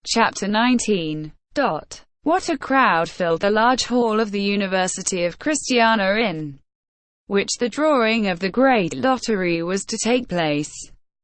Chapter 19. What a crowd filled the large hall of the University of Christiania in which the drawing of the Great Lottery was to take place.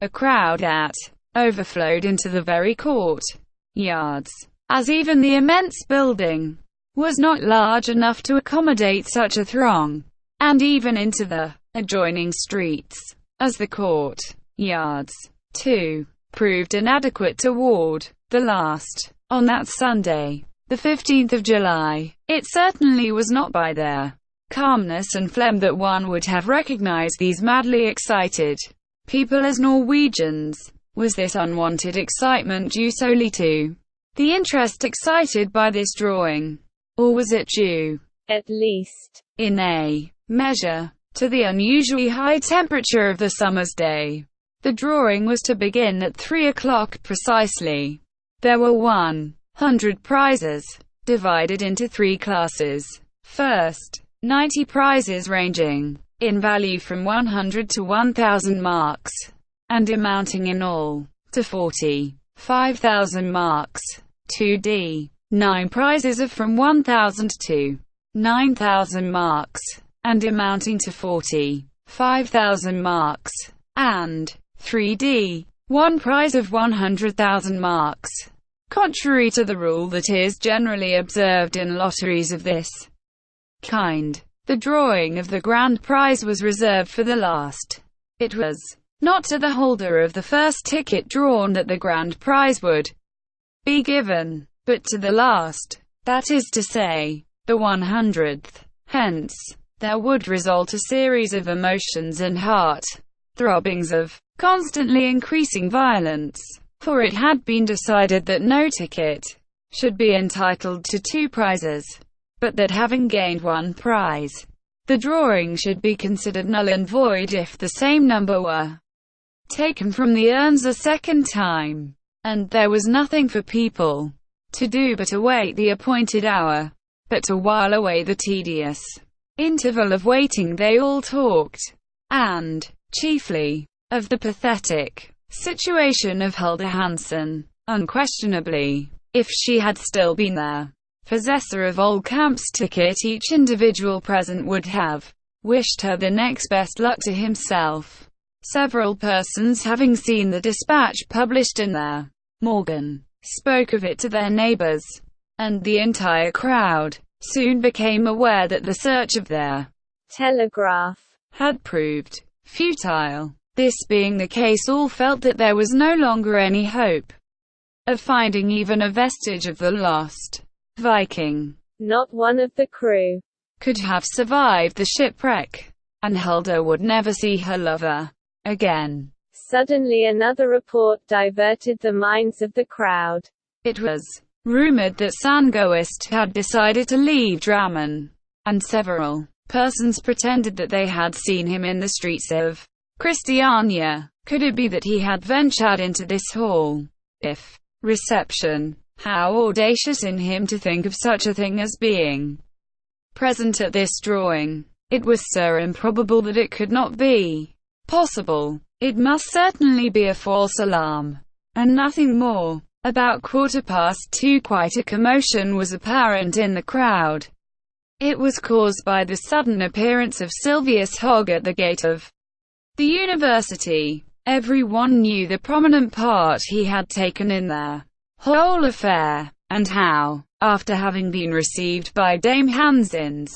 A crowd that overflowed into the very court yards, as even the immense building was not large enough to accommodate such a throng, and even into the adjoining streets, as the court yards, too, proved inadequate to ward the last. On that Sunday, the 15th of July, it certainly was not by their calmness and phlegm that one would have recognized these madly excited people as Norwegians. Was this unwanted excitement due solely to the interest excited by this drawing? Or was it due, at least, in a measure, to the unusually high temperature of the summer's day? The drawing was to begin at 3 o'clock precisely. There were 100 prizes, divided into 3 classes. First, 90 prizes ranging in value from 100 to 1,000 marks, and amounting in all to 45,000 marks. 2d, 9 prizes of from 1,000 to 9,000 marks, and amounting to 45,000 marks. And 3d, 1 prize of 100,000 marks. Contrary to the rule that is generally observed in lotteries of this kind, the drawing of the grand prize was reserved for the last. It was not to the holder of the first ticket drawn that the grand prize would be given, but to the last, that is to say, the 100th. Hence, there would result a series of emotions and heart-throbbings of constantly increasing violence, for it had been decided that no ticket should be entitled to 2 prizes, but that having gained 1 prize, the drawing should be considered null and void if the same number were taken from the urns a second time. And there was nothing for people to do but await the appointed hour. But to while away the tedious interval of waiting they all talked, and, chiefly, of the pathetic situation of Hulda Hansen. Unquestionably, if she had still been the possessor of Oldkamp's ticket, each individual present would have wished her the next best luck to himself. Several persons, having seen the dispatch published in their Morgen, spoke of it to their neighbors, and the entire crowd soon became aware that the search of their telegraph had proved futile. This being the case, all felt that there was no longer any hope of finding even a vestige of the lost Viking. Not one of the crew could have survived the shipwreck, and Hulda would never see her lover again. Suddenly another report diverted the minds of the crowd. It was rumored that Sandgoist had decided to leave Drammen, and several persons pretended that they had seen him in the streets of Christiania. Could it be that he had ventured into this hall? If reception, how audacious in him to think of such a thing as being present at this drawing. It was so improbable that it could not be possible. It must certainly be a false alarm, and nothing more. About 2:15, quite a commotion was apparent in the crowd. It was caused by the sudden appearance of Silvius Hogg at the gate of the university. Everyone knew the prominent part he had taken in the whole affair, and how, after having been received by Dame Hansen's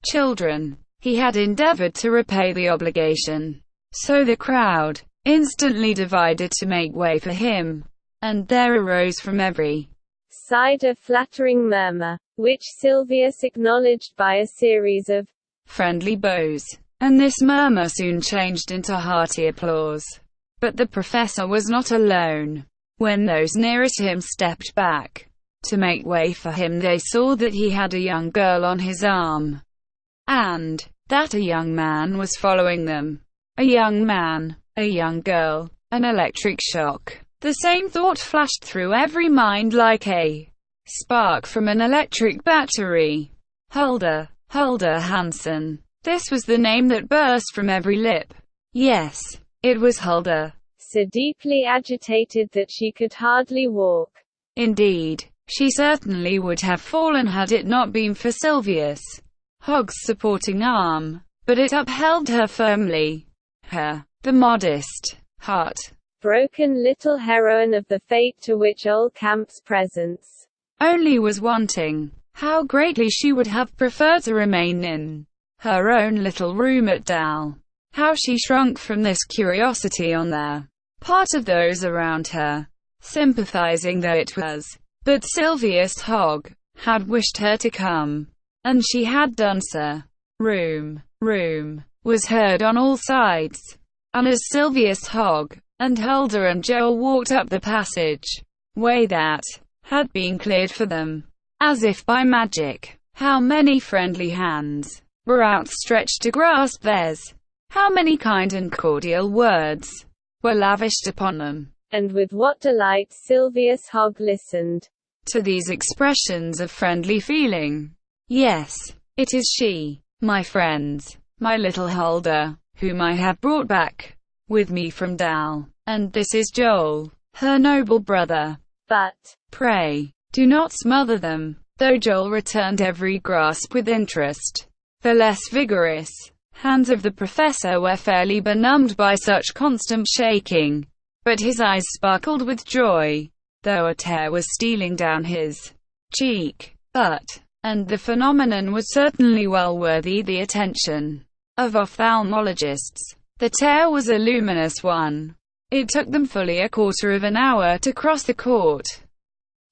children, he had endeavored to repay the obligation. So the crowd instantly divided to make way for him, and there arose from every side a flattering murmur, which Silvius acknowledged by a series of friendly bows, and this murmur soon changed into hearty applause. But the professor was not alone. When those nearest him stepped back to make way for him, they saw that he had a young girl on his arm, and that a young man was following them. A young man, a young girl, an electric shock. The same thought flashed through every mind like a spark from an electric battery. Hulda Hansen. This was the name that burst from every lip. Yes, it was Hulda. So deeply agitated that she could hardly walk. Indeed, she certainly would have fallen had it not been for Sylvius Hogg's supporting arm, but it upheld her firmly. Her, the modest, heart-broken little heroine of the fate to which Ole Camp's presence only was wanting. How greatly she would have preferred to remain in her own little room at Dal. How she shrunk from this curiosity on their part of those around her, sympathizing though it was. But Sylvius Hogg had wished her to come, and she had done so. Room was heard on all sides, and as Sylvius Hogg and Huldah and Joel walked up the passage way that had been cleared for them, as if by magic, how many friendly hands were outstretched to grasp theirs. How many kind and cordial words were lavished upon them. And with what delight Sylvius Hogg listened to these expressions of friendly feeling. Yes, it is she, my friends, my little Huldah, whom I have brought back with me from Dal, and this is Joel, her noble brother. But pray, do not smother them. Though Joel returned every grasp with interest, the less vigorous hands of the professor were fairly benumbed by such constant shaking, but his eyes sparkled with joy, though a tear was stealing down his cheek. And the phenomenon was certainly well worthy the attention of ophthalmologists. The tear was a luminous one. It took them fully a quarter of an hour to cross the court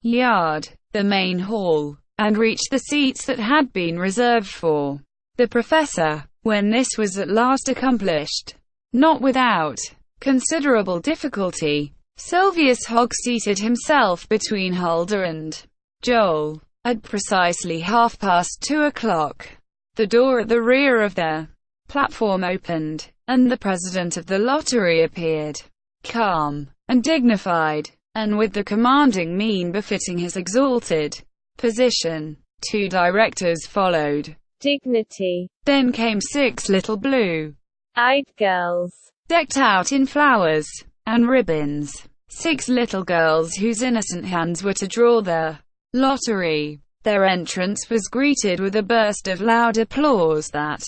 yard, the main hall, and reach the seats that had been reserved for the professor. When this was at last accomplished, not without considerable difficulty, Sylvius Hogg seated himself between Huldah and Joel. At precisely 2:30, the door at the rear of the platform opened, and the president of the lottery appeared, calm and dignified, and with the commanding mien befitting his exalted position. 2 directors followed. Dignity. Then came 6 little blue-eyed girls, decked out in flowers and ribbons. 6 little girls whose innocent hands were to draw the lottery. Their entrance was greeted with a burst of loud applause that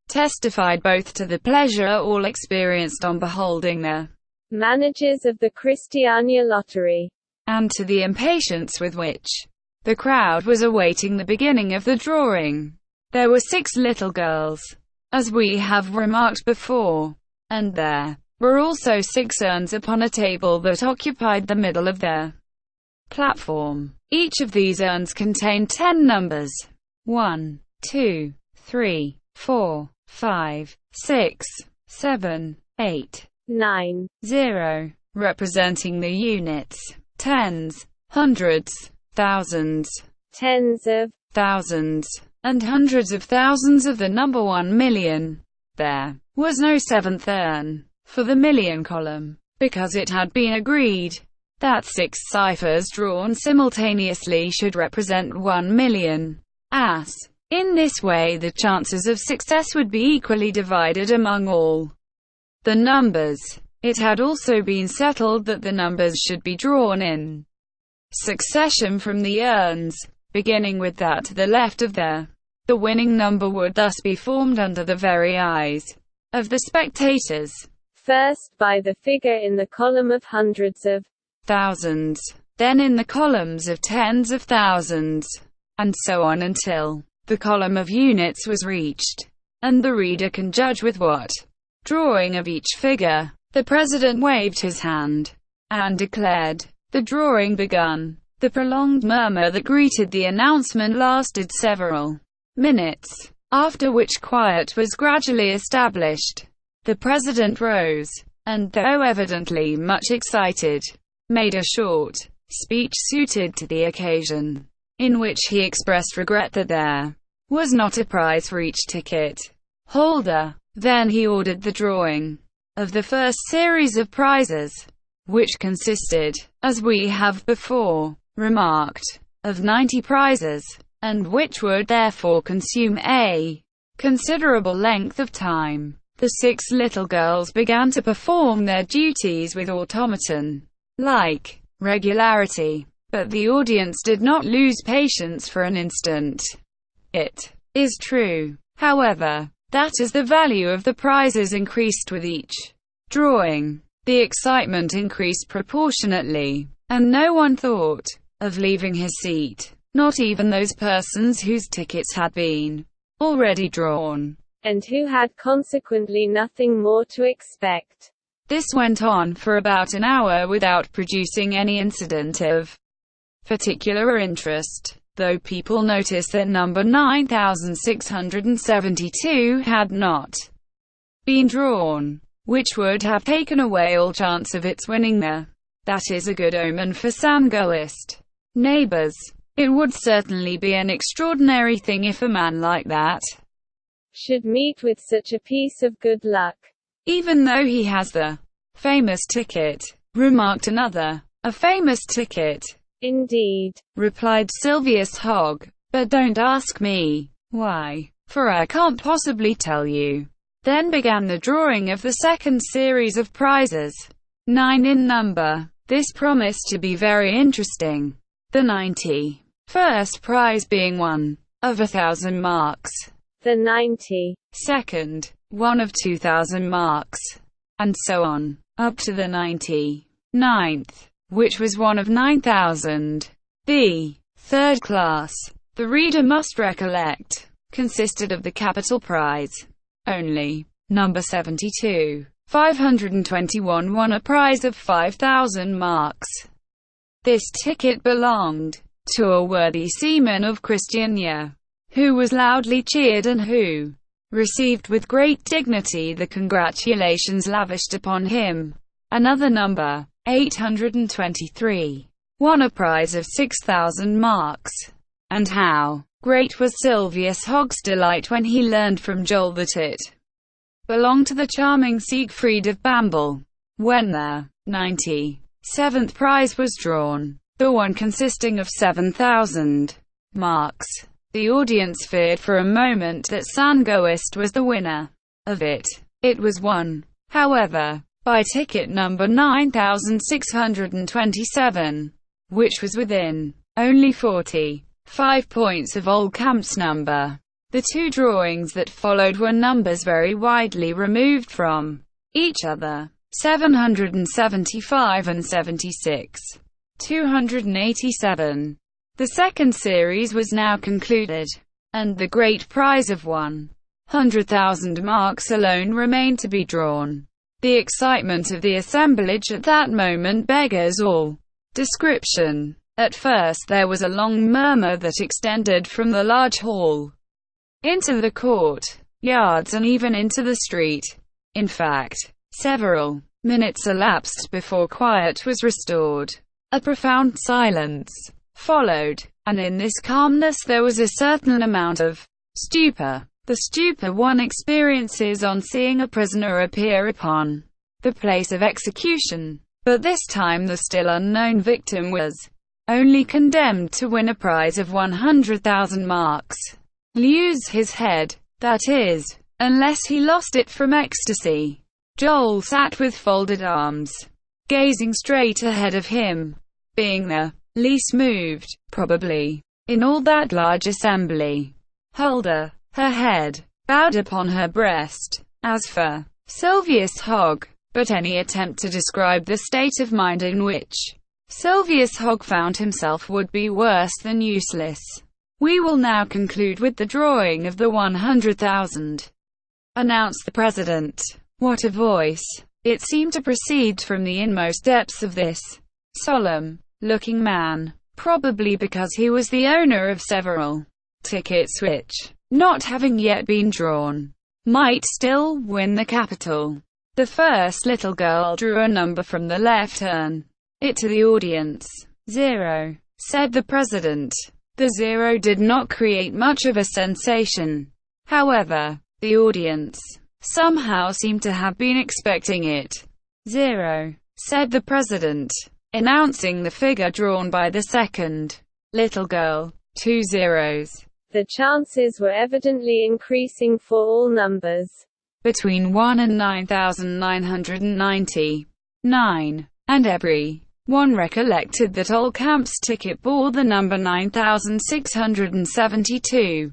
testified both to the pleasure all experienced on beholding the managers of the Christiania lottery, and to the impatience with which the crowd was awaiting the beginning of the drawing. There were 6 little girls, as we have remarked before, and there were also 6 urns upon a table that occupied the middle of the platform. Each of these urns contained 10 numbers. 1, 2, 3, 4, 5, 6, 7, 8, 9, 0, representing the units, tens, hundreds, thousands, tens of thousands, and hundreds of thousands of the number 1,000,000. There was no 7th urn for the million column, because it had been agreed that 6 ciphers drawn simultaneously should represent 1,000,000. As in this way the chances of success would be equally divided among all the numbers. It had also been settled that the numbers should be drawn in succession from the urns, beginning with that to the left of the winning number would thus be formed under the very eyes of the spectators. First by the figure in the column of hundreds of thousands, then in the columns of tens of thousands, and so on until the column of units was reached, and the reader can judge with what drawing of each figure. The president waved his hand and declared the drawing begun. The prolonged murmur that greeted the announcement lasted several minutes, after which quiet was gradually established. The president rose, and though evidently much excited, made a short speech suited to the occasion, in which he expressed regret that there was not a prize for each ticket holder. Then he ordered the drawing of the first series of prizes, which consisted, as we have before remarked, of 90 prizes, and which would therefore consume a considerable length of time. The 6 little girls began to perform their duties with automaton-like regularity. But the audience did not lose patience for an instant. It is true, however, that as the value of the prizes increased with each drawing, the excitement increased proportionately, and no one thought of leaving his seat, not even those persons whose tickets had been already drawn, and who had consequently nothing more to expect. This went on for about an hour without producing any incident of particular interest, though people noticed that number 9672 had not been drawn, which would have taken away all chance of its winning there. That is a good omen for Sangoist. Neighbors, it would certainly be an extraordinary thing if a man like that should meet with such a piece of good luck. Even though he has the famous ticket, remarked another. A famous ticket? Indeed, replied Silvius Hogg. But don't ask me why, for I can't possibly tell you. Then began the drawing of the second series of prizes, 9 in number. This promised to be very interesting. The 91st prize being one of 1,000 marks. The 92nd, one of 2,000 marks. And so on, up to the 99th, which was one of 9,000. The third class, the reader must recollect, consisted of the capital prize only. Number 72, 521 won a prize of 5,000 marks. This ticket belonged to a worthy seaman of Christiania, who was loudly cheered and who received with great dignity the congratulations lavished upon him. Another number, 823, won a prize of 6,000 marks. And how great was Silvius Hogg's delight when he learned from Joel that it belonged to the charming Siegfried of Bamble. When the 97th prize was drawn, the one consisting of 7,000 marks, the audience feared for a moment that Sangoist was the winner of it. It was won, however, by ticket number 9627, which was within only 45 points of Old Camp's number. The two drawings that followed were numbers very widely removed from each other, 775 and 76, 287. The second series was now concluded, and the great prize of 100,000 marks alone remained to be drawn. The excitement of the assemblage at that moment beggars all description. At first there was a long murmur that extended from the large hall into the court yards and even into the street. In fact, several minutes elapsed before quiet was restored. A profound silence followed, and in this calmness there was a certain amount of stupor. The stupor one experiences on seeing a prisoner appear upon the place of execution. But this time the still unknown victim was only condemned to win a prize of 100,000 marks. Lose his head, that is, unless he lost it from ecstasy. Joel sat with folded arms, gazing straight ahead of him, being the least moved, probably, in all that large assembly. Huldah, her head bowed upon her breast. As for Silvius Hogg, but any attempt to describe the state of mind in which Silvius Hogg found himself would be worse than useless. We will now conclude with the drawing of the 100,000, announced the president. What a voice! It seemed to proceed from the inmost depths of this solemn-looking man, probably because he was the owner of several tickets which, not having yet been drawn, might still win the capital. The first little girl drew a number from the left urn. It to the audience. 0, said the president. The 0 did not create much of a sensation. However, the audience somehow seemed to have been expecting it. 0, said the president, announcing the figure drawn by the second little girl. 2 zeros. The chances were evidently increasing for all numbers between 1 and 9,999, and every One recollected that Oldcamp's ticket bore the number 9672.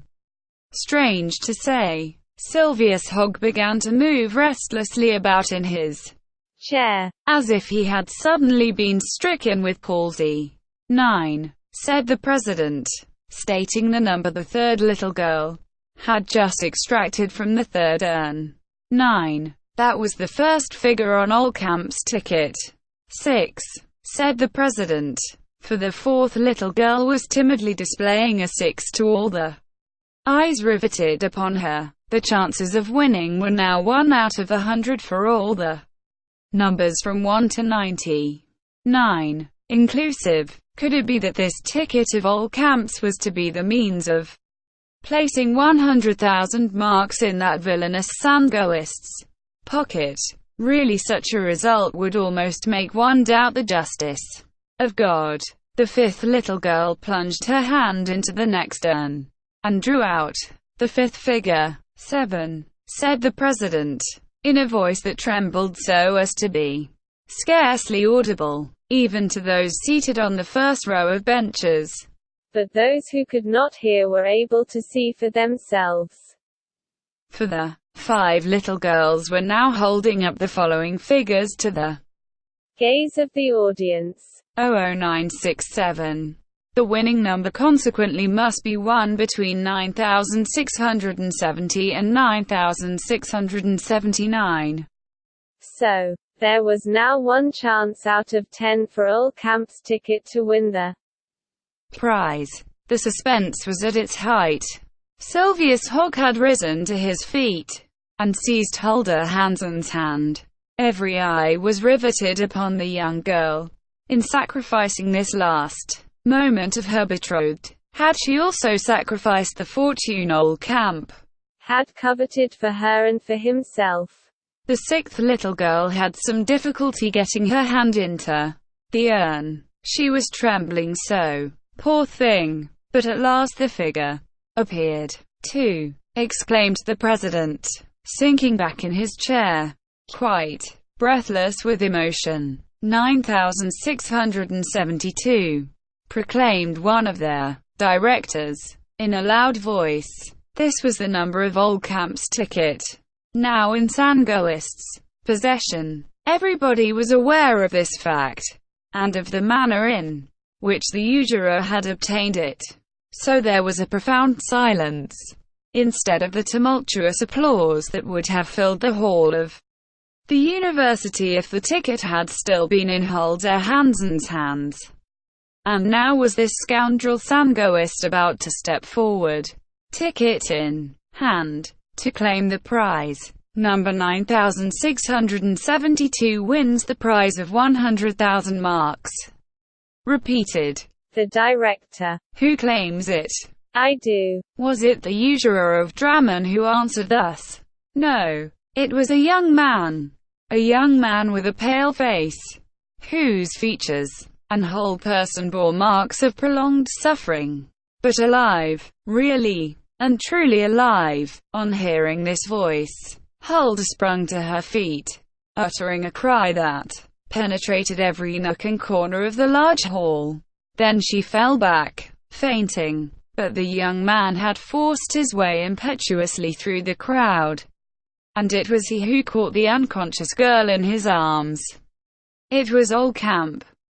Strange to say, Silvius Hogg began to move restlessly about in his chair, as if he had suddenly been stricken with palsy. 9, said the president, stating the number the third little girl had just extracted from the third urn. 9. That was the first figure on Oldcamp's ticket. 6, said the president, for the fourth little girl was timidly displaying a 6 to all the eyes riveted upon her. The chances of winning were now 1 out of 100 for all the numbers from 1 to 99, inclusive. Could it be that this ticket of Oldcamp's was to be the means of placing 100,000 marks in that villainous Sandgoist's pocket? Really, such a result would almost make one doubt the justice of God. The fifth little girl plunged her hand into the next urn and drew out the fifth figure. 7, said the president, in a voice that trembled so as to be scarcely audible, even to those seated on the first row of benches. But those who could not hear were able to see for themselves. For the 5 little girls were now holding up the following figures to the gaze of the audience. 00967. The winning number consequently must be one between 9670 and 9679. So, there was now 1 chance out of 10 for Oldcamp's ticket to win the prize. The suspense was at its height. Silvius Hogg had risen to his feet and seized Hulda Hansen's hand. Every eye was riveted upon the young girl. In sacrificing this last moment of her betrothed, had she also sacrificed the fortune Oldcamp had coveted for her and for himself? The 6th little girl had some difficulty getting her hand into the urn. She was trembling so. Poor thing. But at last the figure appeared. 2, exclaimed the president, sinking back in his chair, quite breathless with emotion. 9672, proclaimed one of their directors, in a loud voice. This was the number of Oldcamp's ticket, now in Sandgoist's possession. Everybody was aware of this fact, and of the manner in which the usurer had obtained it. So there was a profound silence, instead of the tumultuous applause that would have filled the hall of the university if the ticket had still been in Hulda Hansen's hands. And now was this scoundrel Sandgoist about to step forward, ticket in hand, to claim the prize. Number 9672 wins the prize of 100,000 marks. Repeated the director. Who claims it? I do. Was it the usurer of Drammen who answered thus? No. It was a young man with a pale face, whose features and whole person bore marks of prolonged suffering, but alive, really and truly alive. On hearing this voice, Hulda sprung to her feet, uttering a cry that penetrated every nook and corner of the large hall. Then she fell back, fainting, but the young man had forced his way impetuously through the crowd, and it was he who caught the unconscious girl in his arms. It was Oldcamp.